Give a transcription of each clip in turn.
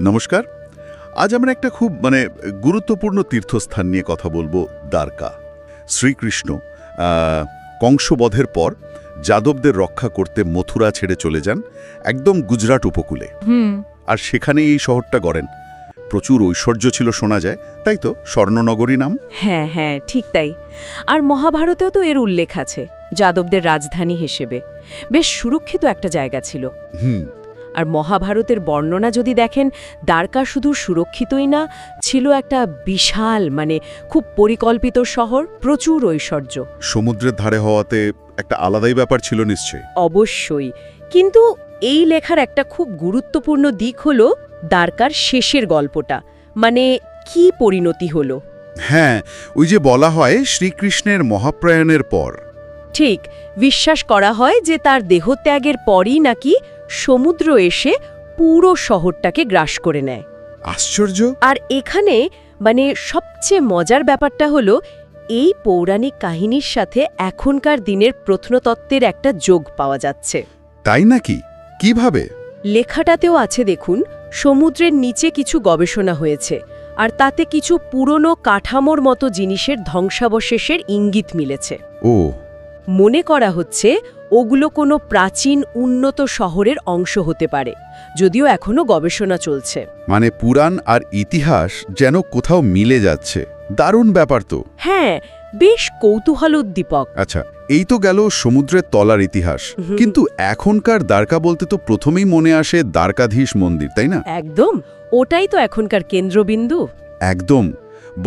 নমস্কার। আজ আমরা একটা খুব গুরুত্বপূর্ণ তীর্থস্থান নিয়ে কথা বলবো, দ্বারকা। শ্রীকৃষ্ণ কংসবধের পর যাদবদের রক্ষা করতে মথুরা ছেড়ে চলে যান একদম গুজরাট উপকূলে। আর সেখানে এই শহরটা গড়েন। প্রচুর ঐশ্বর্য ছিল শোনা যায়, তাই তো স্বর্ণনগরী নাম। হ্যাঁ হ্যাঁ, ঠিক তাই। আর মহাভারতেও তো এর উল্লেখ আছে, যাদবদের রাজধানী হিসেবে বেশ সুরক্ষিত একটা জায়গা ছিল। আর মহাভারতের বর্ণনা যদি দেখেন, দ্বারকা শুধু সুরক্ষিতই না, ছিল একটা বিশাল খুব পরিকল্পিত শহর, প্রচুর ঐশ্বর্য। সমুদ্রের ধারে হওয়াতে একটা আলাদাই ব্যাপার ছিল নিশ্চয়ই। অবশ্যই, কিন্তু এই লেখার একটা খুব গুরুত্বপূর্ণ দিক হলো দ্বারকার শেষের গল্পটা, কি পরিণতি হলো। হ্যাঁ, ওই যে বলা হয় শ্রীকৃষ্ণের মহাপ্রয়াণের পর। ঠিক, বিশ্বাস করা হয় যে তার দেহত্যাগের পরই নাকি সমুদ্র এসে পুরো শহরটাকে গ্রাস করে নেয়। আশ্চর্য। আর এখানে সবচেয়ে মজার ব্যাপারটা হলো, এই পৌরাণিক কাহিনীর সাথে এখনকার দিনের প্রত্নতত্ত্বের একটা যোগ পাওয়া যাচ্ছে। তাই নাকি? কিভাবে? লেখাটাতেও আছে দেখুন, সমুদ্রের নিচে কিছু গবেষণা হয়েছে, আর তাতে কিছু পুরনো কাঠামোর মতো জিনিসের ধ্বংসাবশেষের ইঙ্গিত মিলেছে। ও, মনে করা হচ্ছে ওগুলো কোনো প্রাচীন উন্নত শহরের অংশ হতে পারে, যদিও এখনো গবেষণা চলছে। পুরাণ আর ইতিহাস যেন কোথাও মিলে যাচ্ছে। দারুণ ব্যাপার তো। হ্যাঁ, বেশ কৌতূহলোদ্দীপক। আচ্ছা, এই তো গেল সমুদ্রের তলার ইতিহাস, কিন্তু এখনকার দ্বারকা বলতে তো প্রথমেই মনে আসে দ্বারকাধীশ মন্দির, তাই না? একদম, ওটাই তো এখনকার কেন্দ্রবিন্দু। একদম।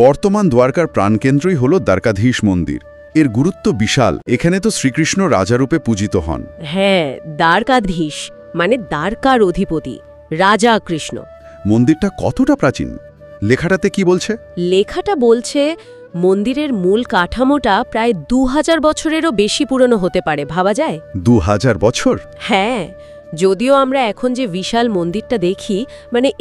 বর্তমান দ্বারকার প্রাণকেন্দ্রই হল দ্বারকাধীশ মন্দির। এর গুরুত্ব বিশাল। এখানে তো শ্রীকৃষ্ণ রাজারূপে পূজিত হন। হ্যাঁ, দ্বারকাধীশ দ্বারকার অধিপতি, রাজা কৃষ্ণ। মন্দিরটা কতটা প্রাচীন? লেখাটাতে কি বলছে? লেখাটা বলছে মন্দিরের মূল কাঠামোটা প্রায় 2000 বছরেরও বেশি পুরনো হতে পারে, ভাবা যায়? 2000 বছর? হ্যাঁ, যদিও আমরা এখন যে বিশাল মন্দিরটা দেখি,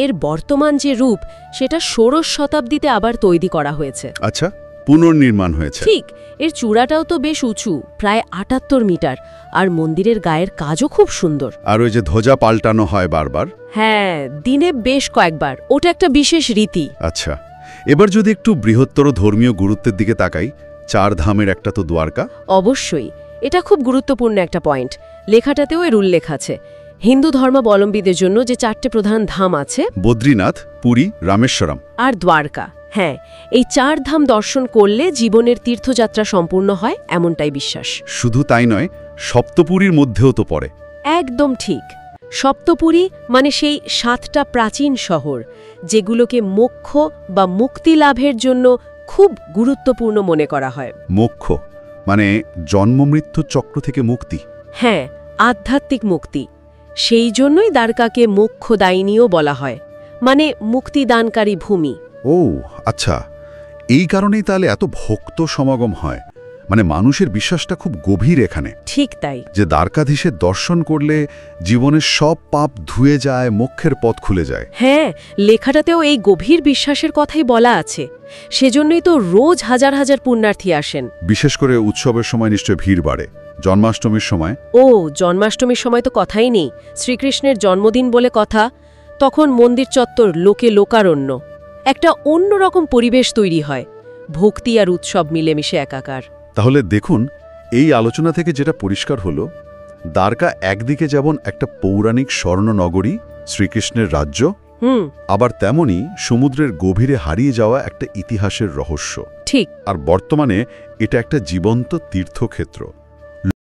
এর বর্তমান যে রূপ, সেটা 16শ শতাব্দীতে আবার তৈরি করা হয়েছে। আচ্ছা, পুনর্নির্মাণ হয়েছে। ঠিক, এর চূড়াটাও তো বেশ উঁচু, প্রায় 78 মিটার, আর মন্দিরের গায়ের কাজও খুব সুন্দর। আর ওই যে ধ্বজা পাল্টানো হয় বারবার। হ্যাঁ, দিনে বেশ কয়েকবার, ওটা একটা বিশেষ রীতি। আচ্ছা, এবার যদি একটু বৃহত্তর ধর্মীয় গুরুত্বের দিকে তাকাই, 4 ধামের একটা তো দ্বারকা। অবশ্যই, এটা খুব গুরুত্বপূর্ণ একটা পয়েন্ট। লেখাটাতেও এর উল্লেখ আছে। হিন্দু ধর্মাবলম্বীদের জন্য যে 4টে প্রধান ধাম আছে, বদ্রীনাথ, পুরী, রামেশ্বরম আর দ্বারকা। হ্যাঁ, এই 4 ধাম দর্শন করলে জীবনের তীর্থযাত্রা সম্পূর্ণ হয়, এমনটাই বিশ্বাস। শুধু তাই নয়, সপ্তপুরীর মধ্যেও তো পড়ে। একদম ঠিক। সপ্তপুরী সেই 7টা প্রাচীন শহর, যেগুলোকে মোক্ষ বা মুক্তি লাভের জন্য খুব গুরুত্বপূর্ণ মনে করা হয়। মোক্ষ জন্ম মৃত্যু চক্র থেকে মুক্তি। হ্যাঁ, আধ্যাত্মিক মুক্তি। সেই জন্যই দ্বারকাকে মোক্ষদায়িনীও বলা হয়, মুক্তিদানকারী ভূমি। ও আচ্ছা, এই কারণেই তাহলে এত ভক্ত সমাগম হয়। মানুষের বিশ্বাসটা খুব গভীর এখানে। ঠিক তাই, যে দ্বারকাধীশের দর্শন করলে জীবনের সব পাপ ধুয়ে যায়, মোক্ষের পথ খুলে যায়। হ্যাঁ, লেখাটাতেও এই গভীর বিশ্বাসের কথাই বলা আছে। সেজন্যই তো রোজ হাজার হাজার পুণ্যার্থী আসেন। বিশেষ করে উৎসবের সময় নিশ্চয় ভিড় বাড়ে। জন্মাষ্টমীর সময়? ও, জন্মাষ্টমীর সময় তো কথাই নেই। শ্রীকৃষ্ণের জন্মদিন বলে কথা, তখন মন্দির চত্বর লোকে লোকারণ্য। একটা অন্যরকম পরিবেশ তৈরি হয়, ভক্তি আর উৎসব মিলেমিশে একাকার। তাহলে দেখুন, এই আলোচনা থেকে যেটা পরিষ্কার হলো, দ্বারকা একদিকে যেমন একটা পৌরাণিক স্বর্ণনগরী, শ্রীকৃষ্ণের রাজ্য, আবার তেমনি সমুদ্রের গভীরে হারিয়ে যাওয়া একটা ইতিহাসের রহস্য। ঠিক। আর বর্তমানে এটা একটা জীবন্ত তীর্থক্ষেত্র।